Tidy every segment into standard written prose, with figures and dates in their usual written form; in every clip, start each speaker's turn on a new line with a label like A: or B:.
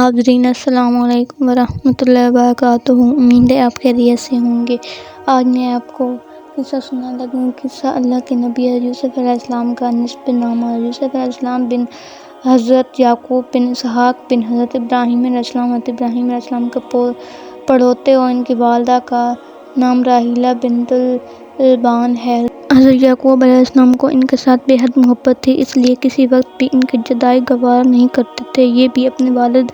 A: حاضرین السلام علیکم ورحمۃ اللہ وبرکاتہ۔ امید ہے آپ خیریت سے ہوں گے۔ آج میں آپ کو قصہ سنانے لگی ہوں۔ قصہ اللہ کے نبی حضرت یوسف علیہ السلام کا۔ نسب نامہ: یوسف علیہ السلام بن حضرت یعقوب بن اسحاق بن حضرت ابراہیم علیہ السلام۔ حضرت ابراہیم علیہ السلام کے پڑوتے اور ان کی والدہ کا نام راحیلہ بنت البان ہے۔ حضرت یعقوب علیہ السلام کو ان کے ساتھ بے حد محبت تھی، اس لیے کسی وقت بھی ان کی جدائی گوارا نہیں کرتے تھے۔ یہ بھی اپنے والد،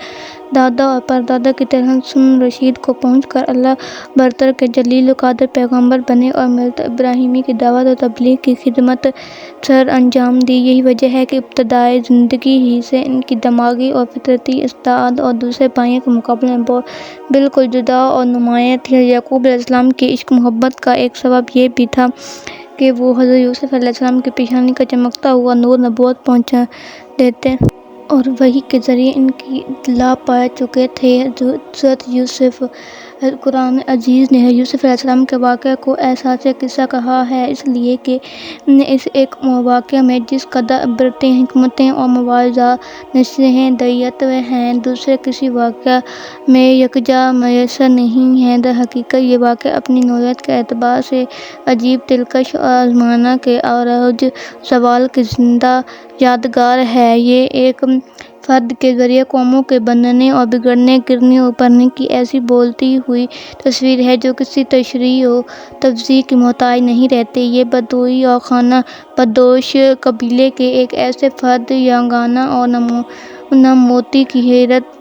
A: دادا اور پردادا کی طرح سن رشید کو پہنچ کر اللہ برتر کے جلیل القدر پیغمبر بنے اور ملت ابراہیمی کی دعوت اور تبلیغ کی خدمت سر انجام دی۔ یہی وجہ ہے کہ ابتدائی زندگی ہی سے ان کی دماغی اور فطرتی استعداد اور دوسرے بھائیوں کے مقابلے میں بالکل جدا اور نمایاں تھی۔ حضرت یعقوب علیہ السلام کی عشق محبت کا ایک سبب یہ بھی تھا کہ وہ حضرت یوسف علیہ السلام کی پیشانی کا چمکتا ہوا نور نبوت پہنچا دیتے اور وحی کے ذریعے ان کی اطلاع پا چکے تھے۔ حضرت یوسف قرآن عزیز نے حضرت یوسف علیہ السلام کے واقعے کو احساس قصہ کہا ہے، اس لیے کہ اس ایک واقعے میں جس قدر عبرتیں، حکمتیں اور مواعظ نصیحتیں دریافت ہیں، دوسرے کسی واقعے میں یکجا میسر نہیں ہیں۔ درحقیقت یہ واقعہ اپنی نوعیت کے اعتبار سے عجیب، دلکش اور آزمائش کے عروج زوال کی زندہ یادگار ہے۔ یہ ایک فرد کے ذریعے قوموں کے بننے اور بگڑنے، گرنے اور ابھرنے کی ایسی بولتی ہوئی تصویر ہے جو کسی تشریح و توضیح کی محتاج نہیں رہتی۔ یہ بدوی اور خانہ بدوش قبیلے کے ایک ایسے فرد، یگانہ اور ناموتی کی حیرت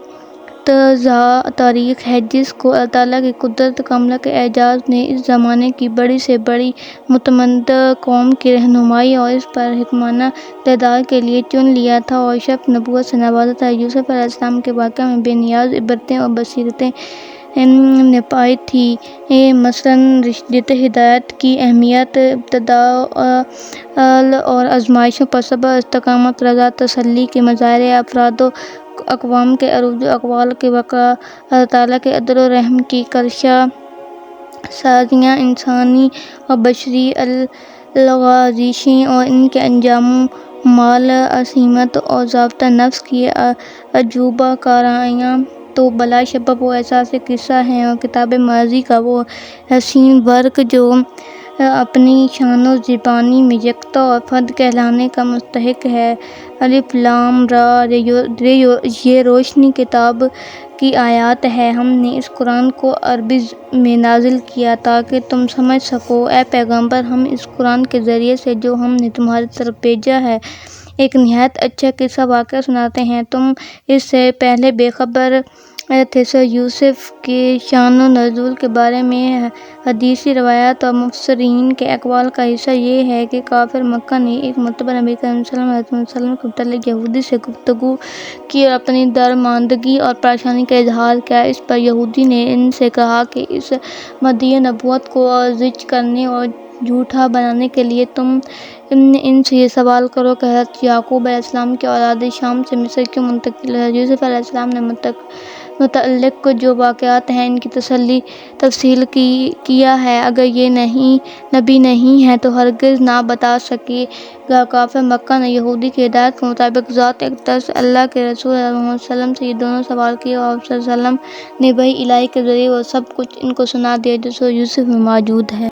A: زا تاریخ ہے جس کو اللہ تعالیٰ کی قدرت کاملہ کے اعجاز نے اس زمانے کی بڑی سے بڑی متمدن قوم کی رہنمائی اور اس پر حکمرانانہ اقتدار کے لیے چن لیا تھا اور شرف نبوت سے نوازا تھا۔ یوسف علیہ السلام کے واقعے میں بے نیاز عبرتیں اور بصیرتیں نپائی تھیں۔ مثلاً رشدیت، ہدایت کی اہمیت، ابتلاء اور آزمائشوں پر صبر، استقامت، رضا، تسلی کے مظاہرے، افراد و اقوام کے عروج و زوال کے واقعات، اللہ تعالیٰ کے عدل و رحم کی کشا سازیاں، انسانی اور بشری لغزشیں اور ان کے انجام مال، عصمت اور ضبط نفس کی عجوبہ کاریاں تو بلا شبہ وہ احساس قصہ ہیں اور کتاب ماضی کا وہ حسین ورق جو اپنی شان و زیبایی میں یکتا اور فرد کہلانے کا مستحق ہے۔ الف لام را، یہ روشنی کتاب کی آیات ہیں۔ ہم نے اس قرآن کو عربی میں نازل کیا تاکہ تم سمجھ سکو۔ اے پیغمبر، ہم اس قرآن کے ذریعے سے جو ہم نے تمہاری طرف بھیجا ہے ایک نہایت اچھا قصہ واقعہ سناتے ہیں۔ تم اس سے پہلے بے خبر تھے۔ سورۃ یوسف کے شان و نزول کے بارے میں حدیثی روایات اور مفسرین کے اقوال کا حصہ یہ ہے کہ کفار مکہ نے ایک مرتبہ نبی کریم صلی اللہ علیہ وسلم کے متعلق یہودی سے گفتگو کی اور اپنی درماندگی اور پریشانی کا اظہار کیا۔ اس پر یہودی نے ان سے کہا کہ اس مدعی نبوت کو زج کرنے اور جھوٹا بنانے کے لیے تم ان سے یہ سوال کرو کہ حضرت یعقوب علیہ السلام کی اولاد شام سے مصر کیوں منتقل ہوئی۔ حضرت یوسف علیہ السلام نے متعلق جو واقعات ہیں ان کی تفصیل کیا ہے۔ اگر یہ نبی نہیں ہے تو ہرگز نہ بتا سکے گا۔ کفار مکہ نے یہودی کی ہدایت کے مطابق ذات اقدس اللہ کے رسول حضرت محمد صلی اللہ علیہ وسلم سے یہ دونوں سوال کیے اور آپ صلی اللہ علیہ وسلم نے وحی الہی کے ذریعے وہ سب کچھ ان کو سنا دیا جو سورۃ یوسف میں موجود ہے۔